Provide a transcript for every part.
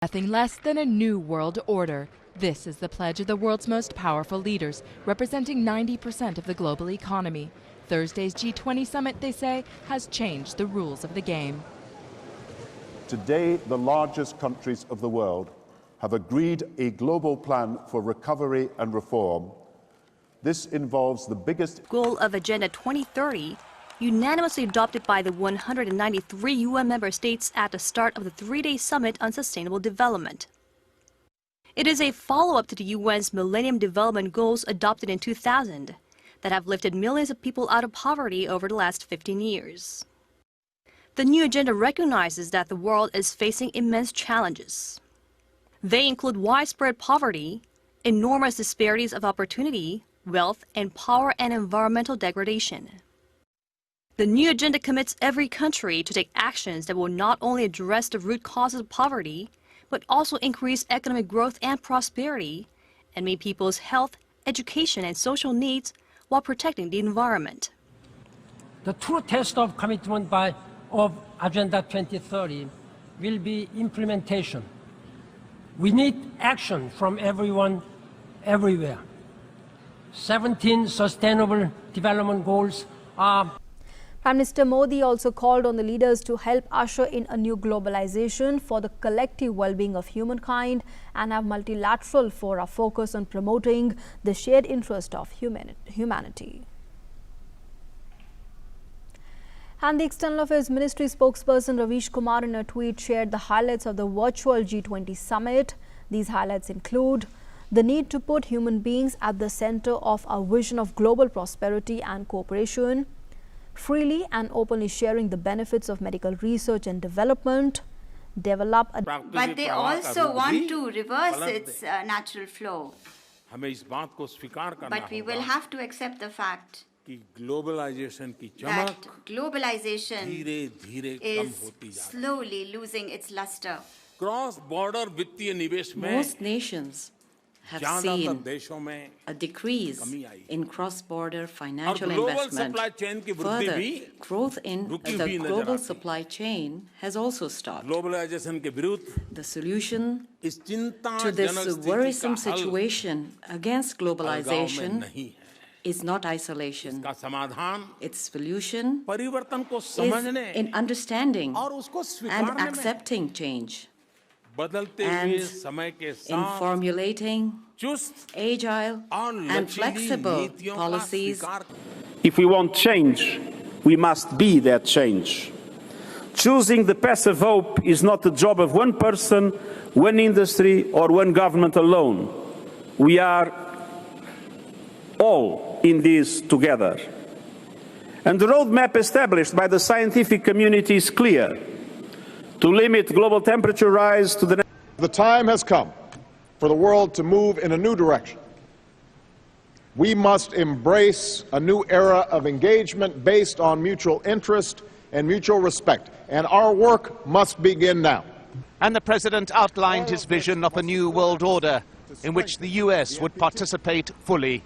Nothing less than a new world order. This is the pledge of the world's most powerful leaders, representing 90% of the global economy. Thursday's G20 summit, they say, has changed the rules of the game. Today, the largest countries of the world have agreed a global plan for recovery and reform. This involves the biggest goal of Agenda 2030, unanimously adopted by the 193 UN member states at the start of the three-day summit on sustainable development. It is a follow-up to the UN's Millennium Development Goals adopted in 2000 that have lifted millions of people out of poverty over the last 15 years. The new agenda recognizes that the world is facing immense challenges. They include widespread poverty, enormous disparities of opportunity, wealth, and power, and environmental degradation. The new agenda commits every country to take actions that will not only address the root causes of poverty, but also increase economic growth and prosperity, and meet people's health, education, and social needs while protecting the environment. The true test of commitment of Agenda 2030 will be implementation. We need action from everyone, everywhere. 17 Sustainable Development Goals are. Prime Minister Modi also called on the leaders to help usher in a new globalization for the collective well-being of humankind and have multilateral fora focus on promoting the shared interest of humanity. And the External Affairs Ministry spokesperson Ravish Kumar in a tweet shared the highlights of the virtual G20 summit. These highlights include the need to put human beings at the center of our vision of global prosperity and cooperation, freely and openly sharing the benefits of medical research and development, develop a... But they also want to reverse its natural flow. But we will have to accept the fact that globalization is slowly losing its luster. Most nations have seen a decrease in cross-border financial investment. Further, growth in the global supply chain has also stopped. The solution to this worrisome situation against globalization is not isolation. Its solution is in understanding and accepting change, and in formulating agile and flexible policies. If we want change, we must be that change. Choosing the passive hope is not the job of one person, one industry, or one government alone. We are all in this together. And the roadmap established by the scientific community is clear: to limit global temperature rise to the... The time has come for the world to move in a new direction. We must embrace a new era of engagement based on mutual interest and mutual respect, and our work must begin now. And the President outlined his vision of a new world order in which the US would participate fully.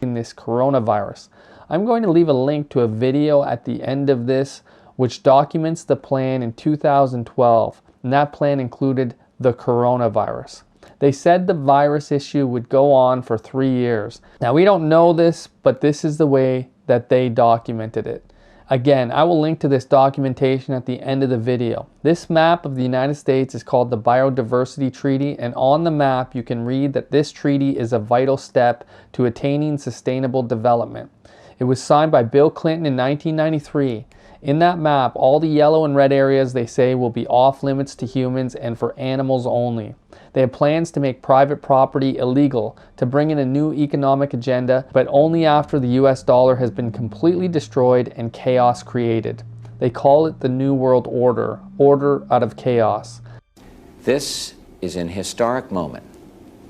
In this coronavirus. I'm going to leave a link to a video at the end of this which documents the plan in 2012, and that plan included the coronavirus. They said the virus issue would go on for 3 years. Now we don't know this, but this is the way that they documented it. Again, I will link to this documentation at the end of the video. This map of the United States is called the Biodiversity Treaty, and on the map you can read that this treaty is a vital step to attaining sustainable development. It was signed by Bill Clinton in 1993. In that map, all the yellow and red areas they say will be off limits to humans and for animals only. They have plans to make private property illegal, to bring in a new economic agenda, but only after the US dollar has been completely destroyed and chaos created. They call it the New World Order, order out of chaos. This is an historic moment.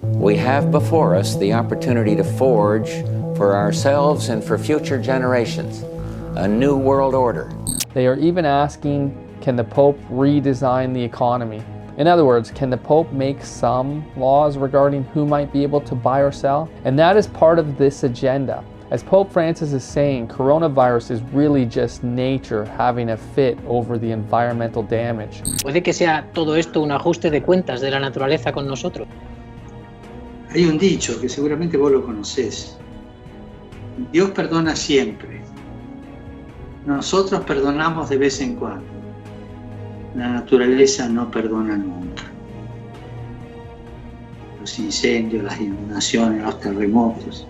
We have before us the opportunity to forge for ourselves and for future generations a new world order. They are even asking, can the Pope redesign the economy? In other words, can the Pope make some laws regarding who might be able to buy or sell? And that is part of this agenda. As Pope Francis is saying, coronavirus is really just nature having a fit over the environmental damage. Puede que sea todo esto un ajuste de cuentas de la naturaleza con nosotros. Hay un dicho que seguramente vos lo conocés. Dios perdona siempre. Nosotros perdonamos de vez en cuando. La naturaleza no perdona nunca. Los incendios, las inundaciones, los terremotos.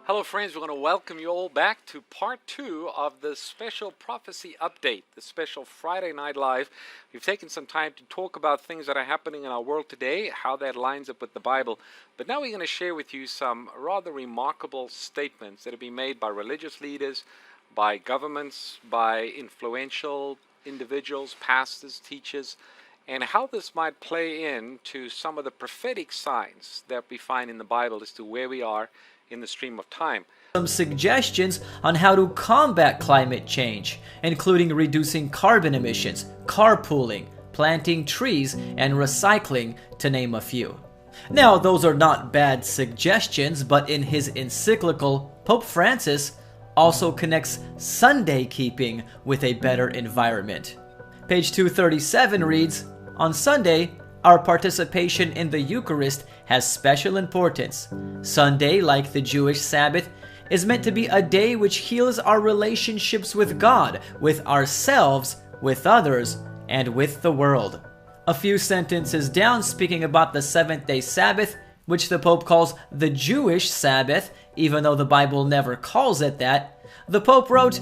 Hello friends, we're going to welcome you all back to part 2 of the special prophecy update, the special Friday Night Live. We've taken some time to talk about things that are happening in our world today, how that lines up with the Bible. But now we're going to share with you some rather remarkable statements that have been made by religious leaders, by governments, by influential individuals, pastors, teachers, and how this might play into some of the prophetic signs that we find in the Bible as to where we are in the stream of time. Some suggestions on how to combat climate change, including reducing carbon emissions, carpooling, planting trees, and recycling, to name a few. Now, those are not bad suggestions, but in his encyclical, Pope Francis also connects Sunday keeping with a better environment. Page 237 reads, "On Sunday, our participation in the Eucharist has special importance. Sunday, like the Jewish Sabbath, is meant to be a day which heals our relationships with God, with ourselves, with others, and with the world." A few sentences down, speaking about the seventh-day Sabbath, which the Pope calls the Jewish Sabbath, even though the Bible never calls it that, the Pope wrote,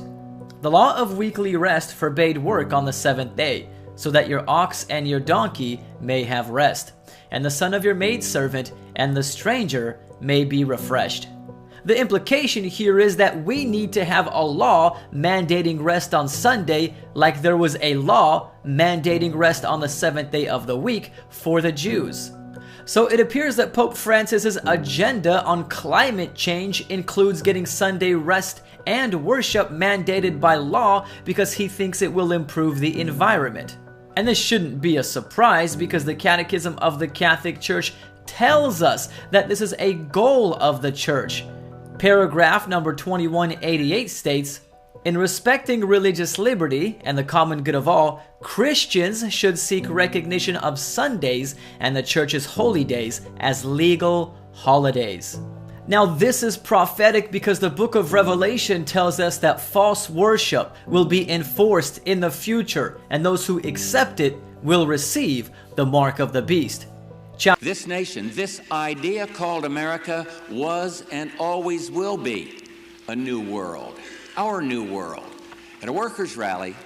"The law of weekly rest forbade work on the seventh day, so that your ox and your donkey may have rest, and the son of your maidservant and the stranger may be refreshed." The implication here is that we need to have a law mandating rest on Sunday, like there was a law mandating rest on the seventh day of the week for the Jews. So it appears that Pope Francis's agenda on climate change includes getting Sunday rest and worship mandated by law because he thinks it will improve the environment. And this shouldn't be a surprise because the Catechism of the Catholic Church tells us that this is a goal of the Church. Paragraph number 2188 states, "In respecting religious liberty and the common good of all, Christians should seek recognition of Sundays and the Church's holy days as legal holidays." Now this is prophetic because the book of Revelation tells us that false worship will be enforced in the future, and those who accept it will receive the mark of the beast. This nation, this idea called America, was and always will be a new world, our new world. At a workers' rally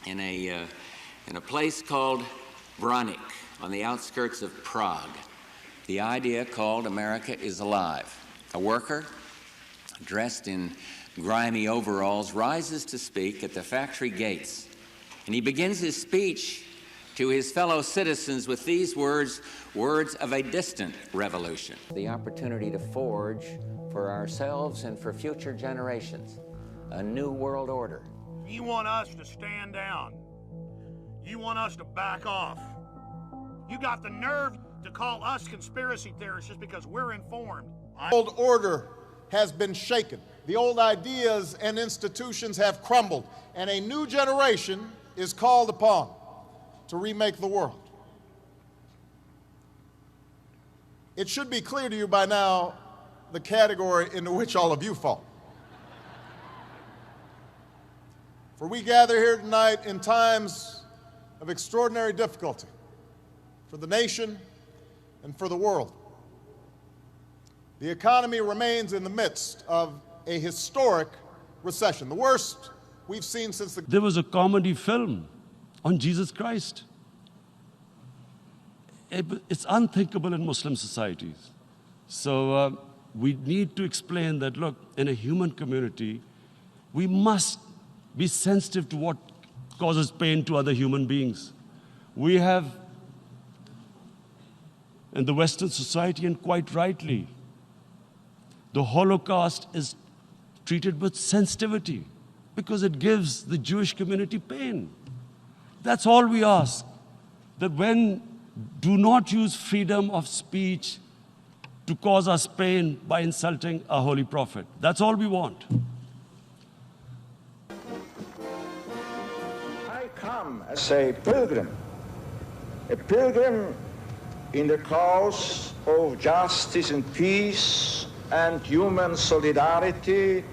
in a place called Branik on the outskirts of Prague, the idea called America is alive. A worker, dressed in grimy overalls, rises to speak at the factory gates, and he begins his speech to his fellow citizens with these words, words of a distant revolution. The opportunity to forge for ourselves and for future generations a new world order. You want us to stand down. You want us to back off. You got the nerve to call us conspiracy theorists just because we're informed. The old order has been shaken. The old ideas and institutions have crumbled, and a new generation is called upon to remake the world. It should be clear to you by now the category into which all of you fall. For we gather here tonight in times of extraordinary difficulty for the nation and for the world. The economy remains in the midst of a historic recession, the worst we've seen since the... There was a comedy film on Jesus Christ. It's unthinkable in Muslim societies. So we need to explain that, look, in a human community, we must be sensitive to what causes pain to other human beings. We have, in the Western society, and quite rightly, the Holocaust is treated with sensitivity because it gives the Jewish community pain. That's all we ask, that do not use freedom of speech to cause us pain by insulting a holy prophet. That's all we want. I come as a pilgrim in the cause of justice and peace and human solidarity,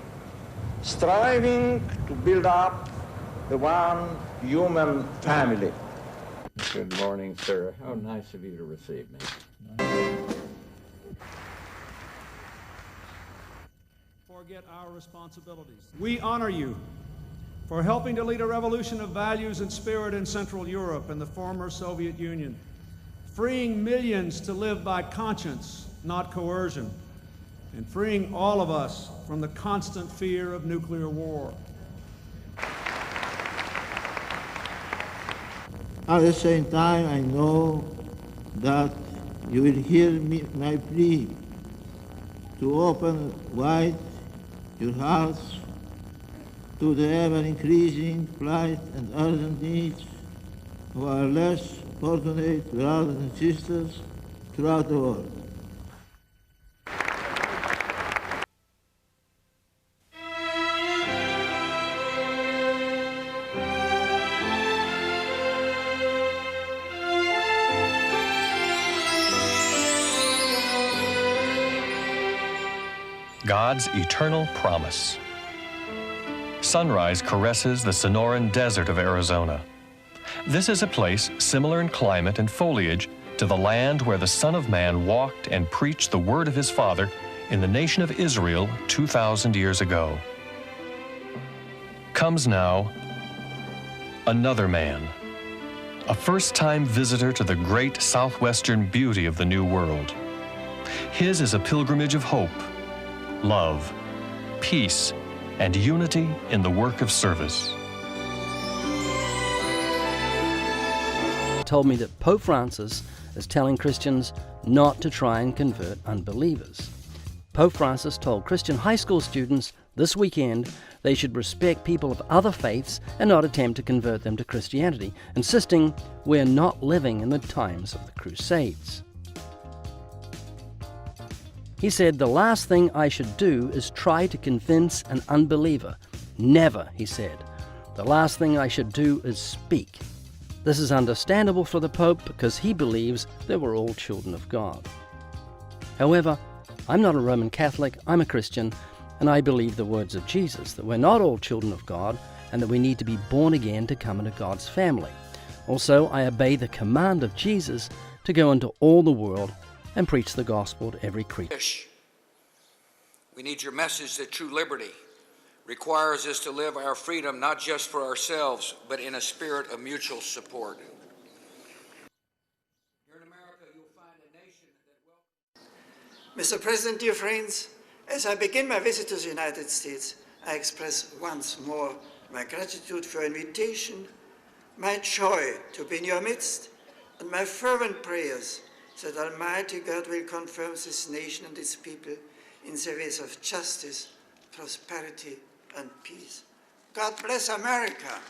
striving to build up the one human family. Good morning, sir. How nice of you to receive me. Forget our responsibilities. We honor you for helping to lead a revolution of values and spirit in Central Europe and the former Soviet Union, freeing millions to live by conscience, not coercion, and freeing all of us from the constant fear of nuclear war. At the same time, I know that you will hear my plea to open wide your hearts to the ever-increasing plight and urgent needs of our less fortunate brothers and sisters throughout the world. God's eternal promise. Sunrise caresses the Sonoran Desert of Arizona. This is a place similar in climate and foliage to the land where the Son of Man walked and preached the word of his Father in the nation of Israel 2,000 years ago. Comes now another man, a first-time visitor to the great southwestern beauty of the New World. His is a pilgrimage of hope, love, peace, and unity in the work of service. Told me that Pope Francis is telling Christians not to try and convert unbelievers. Pope Francis told Christian high school students this weekend they should respect people of other faiths and not attempt to convert them to Christianity, insisting we're not living in the times of the Crusades. He said, the last thing I should do is try to convince an unbeliever. Never, he said. The last thing I should do is speak. This is understandable for the Pope because he believes that we're all children of God. However, I'm not a Roman Catholic, I'm a Christian, and I believe the words of Jesus, that we're not all children of God and that we need to be born again to come into God's family. Also, I obey the command of Jesus to go into all the world and preach the gospel to every creature. We need your message that true liberty requires us to live our freedom not just for ourselves, but in a spirit of mutual support. Here in America, you'll find a nation that Mr. President, dear friends, as I begin my visit to the United States, I express once more my gratitude for your invitation, my joy to be in your midst, and my fervent prayers that Almighty God will confirm this nation and its people in the ways of justice, prosperity, and peace. God bless America.